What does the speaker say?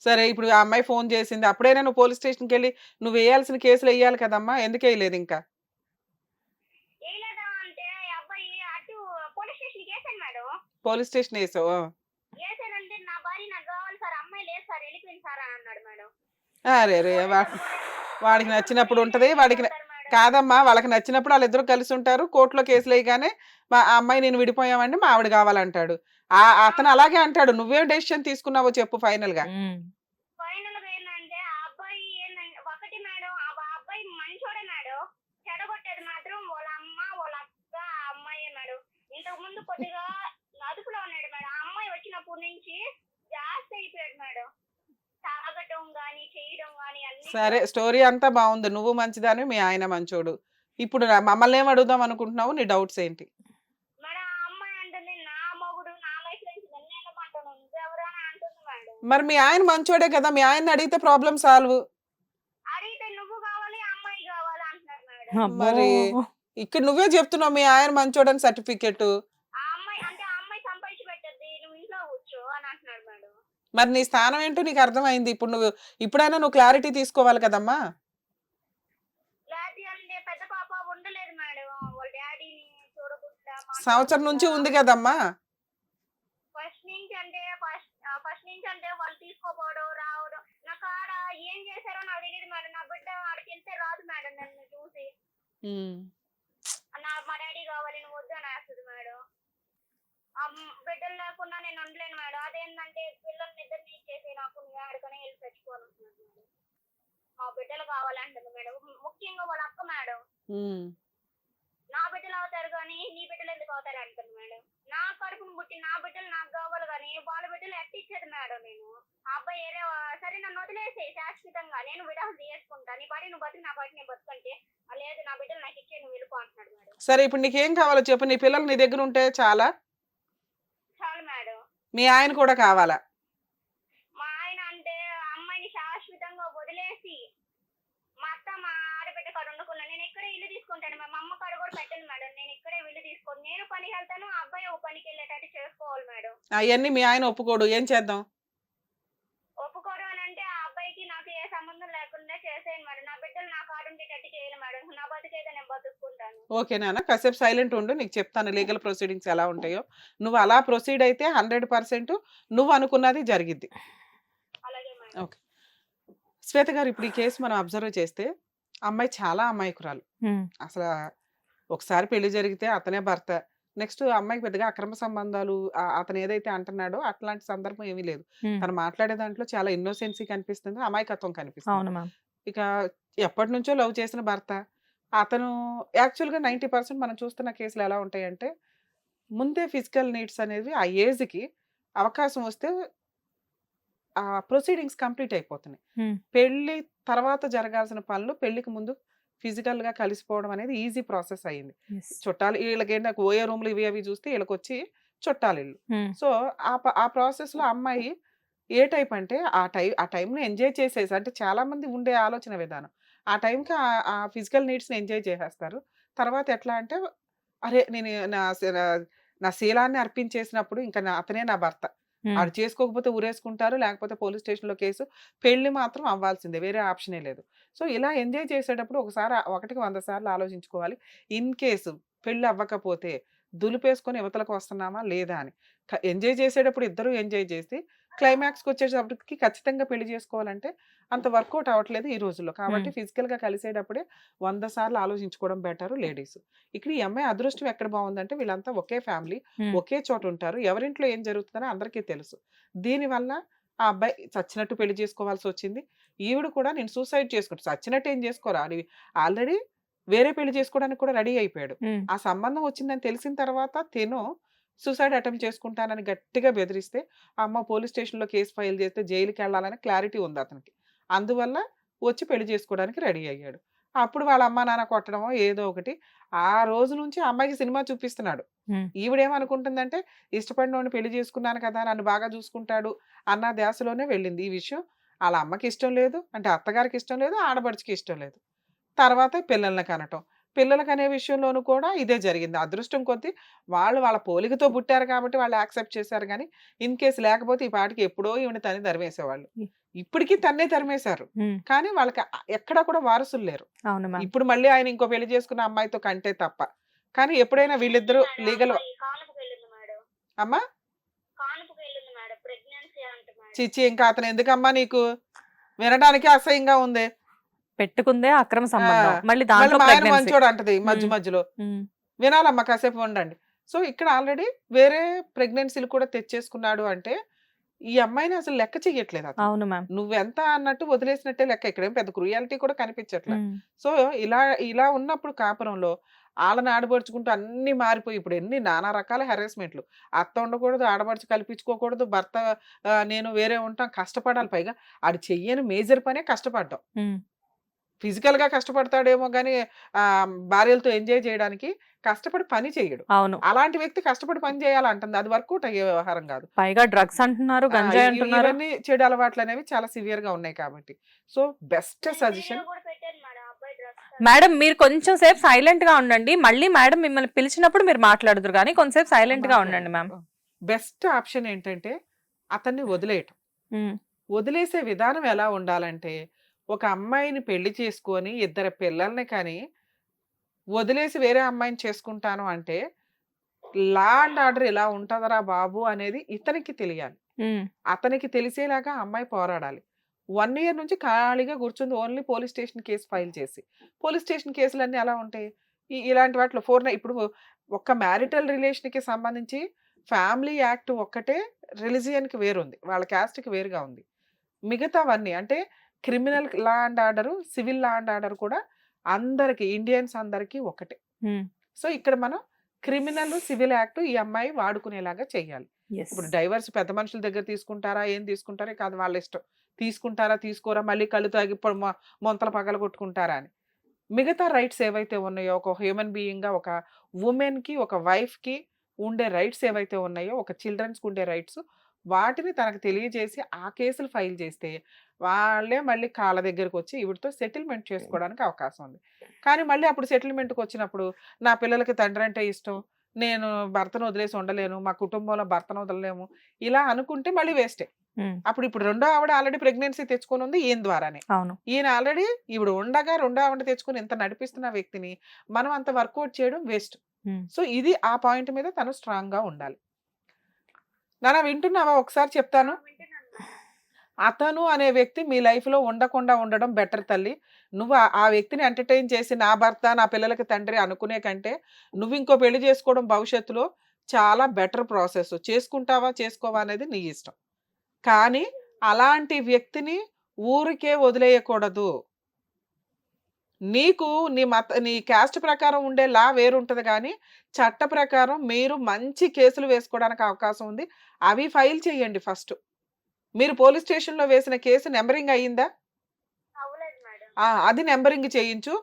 సరే ఇప్పుడు ఆ అమ్మాయి ఫోన్ చేసింది. అప్పుడైనా నువ్వు పోలీస్ స్టేషన్‌కెళ్ళి నువ్వేయాల్సిన కేసులు ఎయ్యాలి కదమ్మా! ఎందుకేయలేదింకా? ఏయలేదా అంటే ఈ అబ్బాయి అటు పోలీస్ స్టేషన్‌కేసాను మేడం. పోలీస్ స్టేషన్ ఏసావు. ఆ! ఏసానంటే నా భార్య నాకు గావాలి సార్, అమ్మాయి లేదు సార్, ఎళ్ళిపోయింది సార్ అని అన్నాడు మేడం. అరెరే! పోలీసోళ్ళు కూడా వాడికి పోలీసోళ్ళు కూడా నచ్చినప్పుడు ఏం ఉంటది. న్యాయం చేస్తారు మేడం. కాదమ్మా! వాళ్ళకి నచ్చినప్పుడు ఆళ్ళిద్దరూ కలిసుంటారు. కోర్ట్‌లో కేసులేయగానే ఆ అమ్మాయి నేను విడిపోయామండి మా ఆవిడ కావాలంటాడు. అతను ఆ! అలాగే అంటాడు. నువ్వేం డెసిషన్ తీసుకున్నావో చెప్పు ఫైనల్‌గా? హ్మ్. ఫైనల్‌గా ఏందంటే ఆ అబ్బాయి ఒకటి మేడం, ఆ అబ్బాయి మంచోడే మేడం. చెడగొట్టేది మాత్రం వాళ్ళ అమ్మ, వాళ్ళ అక్క, ఆ అమ్మాయే మేడం. ఇంతకుముందు కొద్దిగా అదుపులో ఉన్నాడు మేడం. ఆ అమ్మాయి వచ్చినప్పటి నుంచి జాస్తి అయిపోయాడు మేడం. తాగటం గాని, చేయడం గాని అన్నిట్లో. సరే స్టోరీ అంతా బావుంది. నువ్వు మంచిదానివి, మీ ఆయన మంచోడు. ఇప్పుడు మమ్మల్నేం అడుగుదాం అనుకుంటున్నావు? నీ డౌట్స్ ఏంటి? మేడం ఆ అమ్మాయి అంటుంది నా మొగుడు నా లైఫ్‌లో నుంచి నన్నెళ్ళమంటావు నువ్వెవరు అని అంటుంది మేడం. మరి మీ ఆయన మంచోడే కదా! మీ ఆయన్ని అడిగితే ప్రాబ్లమ్ సాల్వ్. అడిగితే నువ్వు కావాలి, ఆ అమ్మాయి కావాలి అంటున్నారు మేడం. అమ్మో! మరి ఇక్కడ నువ్వే చెప్తున్నావు మీ ఆయన మంచోడని సర్టిఫికేటు. ఆ అమ్మాయి అంటే ఆ అమ్మాయి సంపాదించి పెట్టద్ది. నువ్వు ఇంట్లో కూర్చో అని అంటున్నాడు మేడం. మరి నీ స్థానం ఏంటో నీకు అర్థమైంది. ఇప్పుడైనా నువ్వు క్లారిటీ తీసుకోవాలి కదమ్మా! క్లారిటీ అంటే పెద్ద పాప ఉండలేదు మేడం. వాళ్ళ డ్యాడీని చూడకుండా సంవత్సరం మాట్లాడకుండా నుంచి ఉంది కదమ్మా! ఫస్ట్ నుంచి అంటే వాళ్ళు తీసుకోపోవడం, రావడం. నాకు ఆడ ఏం చేశారో నాకు తెలీదు మేడం. నా బిడ్డ ఆడికెళ్తే రాదు మేడం నన్ను చూసి. హ్మ్. మా డ్యాడీ కావాలి నువ్వు వద్దు అనేస్తది మేడం. బిడ్డలు లేకుండా నేను ఉండలేను మేడం. అదేంటంటే పిల్లల్ని ఇద్దరిని ఇచ్చేసి నాకు నువ్వు ఏడకనే వెళ్ళి చచ్చిపోవాలంటున్నాడు మేడం. మా బిడ్డలు కావాలంటుంది మేడం. ముఖ్యంగా వాళ్ళ అక్క మేడం. హ్మ్. నా బిడ్డలు అవుతారు గానీ నీ బిడ్డలు ఎందుకు అవుతారు అంటుంది మేడం. నా కడుపును పుట్టి నా బిడ్డలు నాకు కావాలి గానీ వాళ్ళ బిడ్డలు ఎట్టిచ్చేది మేడం నేను. ఆ అబ్బాయి సరే నన్ను వదిలేసేయి శాశ్వతంగా నేను విడాకులు తీసుకుంటా. నీ పాటికి నువ్వు బతుకు నా పాటికి నేను బతుకంటే లేదు నా బిడ్డలు నాకు ఇచ్చేయి నువ్వు వెళ్ళిపో అంటున్నాడు మేడం. సరే ఇప్పుడు నీకేం కావాలో చెప్పు? నీ పిల్లలు నీ దగ్గరుంటే చాలా? చాలు మేడం. మీ ఆయన కూడా కావాలా? మా ఆయన అంటే అమ్మాయిని శాశ్వతంగా వదిలేసి మా అత్త మా ఆడబిడ్డ కాడ ఉండకుండా నేను ఇక్కడే ఇల్లు తీసుకుంటాను. మా అమ్మ కాడ కూడా పెట్టను మేడం. నేను ఇక్కడే ఇల్లు తీసుకొని నేను పనికి వెళ్తాను. ఆ అబ్బాయి ఒక పనికి వెళ్ళేటట్టు చేసుకోవాలి మేడం. అయన్నీ మీ ఆయన ఒప్పుకోడు. ఏం చేద్దాం? ఒప్పుకోరు అని అంటే ఆ అబ్బాయికి నాకు ఏ సంబంధం లేకుండా చేసేయండి మేడం. నా బిడ్డలు నా కాడ ఉండేటట్టు చేయాలి మేడం. నా బతుకేదో నేను బతుక్కుంటాను. ఓకే నాన్న. కాసేపు సైలెంట్ ఉండు. నీకు చెప్తాను లీగల్ ప్రొసీడింగ్స్ ఎలా ఉంటాయో. నువ్వు అలా ప్రొసీడ్ అయితే 100% నువ్వు అనుకున్నది జరిగిద్ది. అలాగే మేడం. ఓకే. శ్వేత గారు ఇప్పుడు ఈ కేసు మనం అబ్జర్వ్ చేస్తే అమ్మాయి చాలా అమాయకురాలు. హ్మ్. అసలా ఒకసారి పెళ్లి జరిగితే అతనే భర్త. నెక్స్ట్ అమ్మాయికి పెద్దగా అక్రమ సంబంధాలు అతను ఏదైతే అంటున్నాడో అట్లాంటి సందర్భం ఏమీ లేదు. హ్మ్. తను మాట్లాడే దాంట్లో చాలా ఇన్నోసెన్సీ కనిపిస్తుంది. అమాయకత్వం కనిపిస్తుంది. అవును మ్యామ్. ఇక ఎప్పటినుంచో లవ్ చేసిన భర్త. అతను యాక్చువల్‌గా 90% మనం చూస్తున్న కేసులు ఎలా ఉంటాయంటే, ముందే ఫిజికల్ నీడ్స్ అనేవి ఆ ఏజ్‌కి అవకాశం వస్తే ప్రొసీడింగ్స్ కంప్లీట్ అయిపోతున్నాయి. హ్మ్. పెళ్లి తర్వాత జరగాల్సిన పనులు పెళ్ళికి ముందు ఫిజికల్‌గా కలిసిపోవడం అనేది ఈజీ ప్రాసెస్ అయింది. యెస్. చుట్టాలు ఈళ్ళకేంటి ఓయే రూమ్‌లు ఇవి అవి చూస్తే ఈళ్ళకొచ్చి చుట్టాలిల్లు. హ్మ్. సో, ఆ ప్రాసెస్‌లో అమ్మాయి ఏ టైప్ అంటే ఆ టైమ్‌ని ఎంజాయ్ చేసేసి అంటే చాలామంది ఉండే ఆలోచన విధానం. ఆ టైంకి ఆ ఫిజికల్ నీడ్స్‌ని ఎంజాయ్ చేసేస్తారు. తర్వాత ఎట్లా అంటే అరే! నేను నా శీలాన్ని అర్పించేసినప్పుడు ఇంక అతనే నా భర్త. హ్మ్. ఆడు చేసుకోకపోతే ఉరేసుకుంటారు. లేకపోతే పోలీస్ స్టేషన్‌లో కేసు. పెళ్లి మాత్రం అవ్వాల్సిందే. వేరే ఆప్షనే లేదు. సో, ఇలా ఎంజాయ్ చేసేటప్పుడు ఒకటికి 100 సార్లు ఆలోచించుకోవాలి. ఇన్ కేసు పెళ్లి అవ్వకపోతే దులిపేసుకొని ఇవతలకు వస్తున్నామా? లేదా అని. ఎంజాయ్ చేసేటప్పుడు ఇద్దరూ ఎంజాయ్ చేసి క్లైమాక్స్‌కొచ్చేటప్పటికి ఖచ్చితంగా పెళ్లి చేసుకోవాలంటే అంత వర్కౌట్ అవ్వట్లేదు ఈ రోజుల్లో. కాబట్టి హ్మ్. ఫిజికల్‌గా కలిసేటప్పుడే 100 సార్లు ఆలోచించుకోవడం బెటరు లేడీస్. ఇక్కడ ఈ అమ్మాయి అదృష్టం ఎక్కడ బావుందంటే వీళ్ళంతా ఒకే ఫ్యామిలీ. హ్మ్. ఒకే చోట ఉంటారు. ఎవరింట్లో ఏం జరుగుతుందని అందరికీ తెలుసు. దీనివల్ల ఆ అబ్బాయి చచ్చినట్టు పెళ్లి చేసుకోవాల్సొచ్చింది. ఈవిడ కూడా నేను సూసైడ్ చేసుకుంటా చచ్చినట్టు ఏం చేసుకోరా అని ఆల్రెడీ వేరే పెళ్లి చేసుకోవడానికి కూడా రెడీ అయిపోయాడు. హ్మ్. ఆ సంబంధం వచ్చిందని తెలిసిన తర్వాత సూసైడ్ అటెంప్ట్ చేసుకుంటానని గట్టిగా బెదిరిస్తే, అమ్మ పోలీస్ స్టేషన్‌లో కేస్ ఫైల్ చేస్తే జైలుకెళ్ళాలని క్లారిటీ ఉంది అతనికి. అందువల్ల వచ్చి పెళ్లి చేసుకోవడానికి రెడీ అయ్యాడు. అప్పుడు వాళ్ళ అమ్మా, నాన్న కొట్టడమో ఏదో ఒకటి. ఆ రోజు నుంచి ఆ అమ్మాయికి సినిమా చూపిస్తున్నాడు. హ్మ్. ఈవిడేమనుకుంటుందంటే, ఇష్టపడినోడిని పెళ్లి చేసుకున్నాను కదా! నన్ను బాగా చూసుకుంటాడు అన్న ధ్యాసలోనే వెళ్ళింది. ఈ విషయం ఆళ్ళ అమ్మకి ఇష్టం లేదు. అంటే అత్తగారికి ఇష్టం లేదు. ఆడపడుచుకి ఇష్టం లేదు. తర్వాత పిల్లల్ని కనటం. పిల్లలు కనే విషయంలోనూ కూడా ఇదే జరిగింది. అదృష్టం కొద్దీ వాళ్ళు వాళ్ళ పోలికతో పుట్టారు కాబట్టి వాళ్ళు యాక్సెప్ట్ చేశారు గానీ, ఇన్ కేస్ లేకపోతే ఈ పాటికి ఎప్పుడో ఈవిడని తన్ని తరిమేసేవాళ్ళు. ఇప్పటికీ తన్నే తరిమేశారు. కానీ వాళ్ళకి ఎక్కడా కూడా వారసులు లేరు. అవును మ్యామ్. ఇప్పుడు మళ్ళీ ఆయన ఇంకో పెళ్లి చేసుకున్న అమ్మాయితో కంటే తప్ప. కానీ ఎప్పుడైనా వీళ్ళిద్దరూ లీగల్ కానుపుకి వెళ్ళింది మేడం. అమ్మా కానుపుకి వెళ్ళింది మేడం. ప్రెగ్నెన్సీ అంట మేడం. చిచ్చి ఇంకా అతను ఎందుకమ్మా నీకు వినడానికి అసహ్యంగా ఉంది. పెట్టుకుందే అక్రమ సంబంధం, మళ్ళీ మళ్ళీ దాంట్లో మా ఆయన ప్రెగ్నెన్సీ. మంచోడు అంటది మధ్య మధ్యలో. వినాలమ్మా కాసేపు ఉండండి. సో ఇక్కడ ఆల్రెడీ వేరే ప్రెగ్నెన్సీలు కూడా తెచ్చేసుకున్నాడు అంటే ఈ అమ్మాయిని అసలు లెక్క చెయ్యట్లేదు అతను. అవును మ్యామ్. నువ్వెంత అన్నట్టు వదిలేసినట్టే లెక్క. ఇక్కడేం పెద్ద క్రుయాలిటీ కూడా కనిపించట్లేదు. సో ఇలా ఇలా ఉన్నప్పుడు కాపురంలో వాళ్ళని ఆడబడుచుకుంటూ అన్ని మారిపోయి ఇప్పుడు ఎన్ని నానా రకాల హెరాస్మెంట్లు. అత్త ఉండకూడదు, ఆడబడుచు కల్పించుకోకూడదు, భర్త నేను వేరే ఉంటాం, కష్టపడాలి. పైగా ఆడు చెయ్యని మేజర్ పనే కష్టపడ్డాం. ఫిజికల్ గా కష్టపడతాడేమో గానీ భార్యలతో ఎంజాయ్ చేయడానికి కష్టపడి పని చేయడు. అవును. అలాంటి వ్యక్తి కష్టపడి పని చేయాలంటుంది. అది వర్కౌట్ అయ్యే వ్యవహారం కాదు. పైగా డ్రగ్స్ అంటున్నారు, గంజాయి అంటున్నారు. ఇవన్నీ చెడు అలవాట్లు అనేవి చాలా సివియర్ గా ఉన్నాయి కాబట్టి సో బెస్ట్ సజెషన్. కూడా పెట్టాను మేడం అబ్బాయి డ్రగ్స్. మేడం మీరు కొంచెం సేపు సైలెంట్ గా ఉండండి, మళ్ళీ మేడం మిమ్మల్ని పిలిచినప్పుడు మీరు మాట్లాడుదురు కానీ కొంచెంసేపు సైలెంట్ గా ఉండండి మ్యామ్. బెస్ట్ ఆప్షన్ ఏంటంటే అతన్ని వదిలేయటం. వదిలేసే విధానం ఎలా ఉండాలంటే ఒక అమ్మాయిని పెళ్లి చేసుకొని ఇద్దరు పిల్లల్ని కానీ వదిలేసి వేరే అమ్మాయిని చేసుకుంటాను అంటే లా అండ్ ఆర్డర్ ఇలా ఉంటుందరా బాబు అనేది ఇతనికి తెలియాలి. అతనికి తెలిసేలాగా అమ్మాయి పోరాడాలి. 1 year నుంచి ఖాళీగా కూర్చుంది only police station case file చేసి. పోలీస్ స్టేషన్ కేసులన్నీ ఎలా ఉంటాయి ఇలాంటి వాటిలో ఇప్పుడు ఒక్క మ్యారిటల్ రిలేషన్కి సంబంధించి ఫ్యామిలీ యాక్ట్ ఒక్కటే రిలీజియన్కి వేరుంది, వాళ్ళ క్యాస్ట్కి వేరుగా ఉంది. మిగతావన్నీ అంటే criminal law and order, civil law and order కూడా అందరికి ఇండియన్స్ అందరికి ఒకటే. సో ఇక్కడ మనం క్రిమినల్ సివిల్ యాక్ట్ ఈ అమ్మాయి వాడుకునేలాగా చెయ్యాలి. ఇప్పుడు డైవర్స్ పెద్ద మనుషుల దగ్గర తీసుకుంటారా ఏం తీసుకుంటారా కాదు వాళ్ళ ఇష్టం. తీసుకుంటారా తీసుకోరా మళ్ళీ కళ్ళు తాగి మొంతల పగల కొట్టుకుంటారా అని. మిగతా రైట్స్ ఏవైతే ఉన్నాయో ఒక హ్యూమన్ బీయింగ్ గా ఒక ఉమెన్ కి ఒక వైఫ్ కి ఉండే రైట్స్ ఏవైతే ఉన్నాయో ఒక చిల్డ్రన్స్ కి ఉండే రైట్స్ వాటిని తనకు తెలియజేసి ఆ కేసులు ఫైల్ చేస్తే వాళ్ళే మళ్ళీ కాళ్ళ దగ్గరకు వచ్చి ఈవిడతో సెటిల్మెంట్ చేసుకోవడానికి అవకాశం ఉంది. కానీ మళ్ళీ అప్పుడు సెటిల్మెంట్కి వచ్చినప్పుడు నా పిల్లలకి తండ్రి అంటే ఇష్టం, నేను భర్తను వదిలేసి ఉండలేను, మా కుటుంబంలో భర్తను వదలలేము ఇలా అనుకుంటే మళ్ళీ వేస్టే. ఇప్పుడు రెండో ఆవిడ ఆల్రెడీ ప్రెగ్నెన్సీ తెచ్చుకొని ఉంది ఈయన ద్వారానే. ఈయన ఆల్రెడీ ఇప్పుడు ఉండగా రెండో ఆవిడ తెచ్చుకొని ఇంత నడిపిస్తున్న వ్యక్తిని మనం అంత వర్కౌట్ చేయడం వేస్ట్. సో ఇది ఆ పాయింట్ మీద తను స్ట్రాంగ్ గా ఉండాలి. నాన్న వింటున్నావా? ఒకసారి చెప్తాను. అతను అనే వ్యక్తి మీ లైఫ్లో ఉండకుండా ఉండడం బెటర్ తల్లి. నువ్వు ఆ వ్యక్తిని ఎంటర్టైన్ చేసి నా భర్త నా పిల్లలకి తండ్రి అనుకునే కంటే నువ్వు ఇంకో పెళ్లి చేసుకోవడం భవిష్యత్తులో చాలా బెటర్ ప్రాసెస్. చేసుకుంటావా చేసుకోవా అనేది నీ ఇష్టం. కానీ అలాంటి వ్యక్తిని ఊరికే వదిలేయకూడదు. నీకు నీ క్యాస్ట్ ప్రకారం ఉండే లా వేరుంటది కానీ చట్ట ప్రకారం మీరు మంచి కేసులు వేసుకోవడానికి అవకాశం ఉంది. అవి ఫైల్ చేయండి ఫస్ట్. మీరు పోలీస్ స్టేషన్లో వేసిన కేసు నెంబరింగ్ అయ్యిందా? అవ్వలేదు మేడం. అది నెంబరింగ్ చేయించు.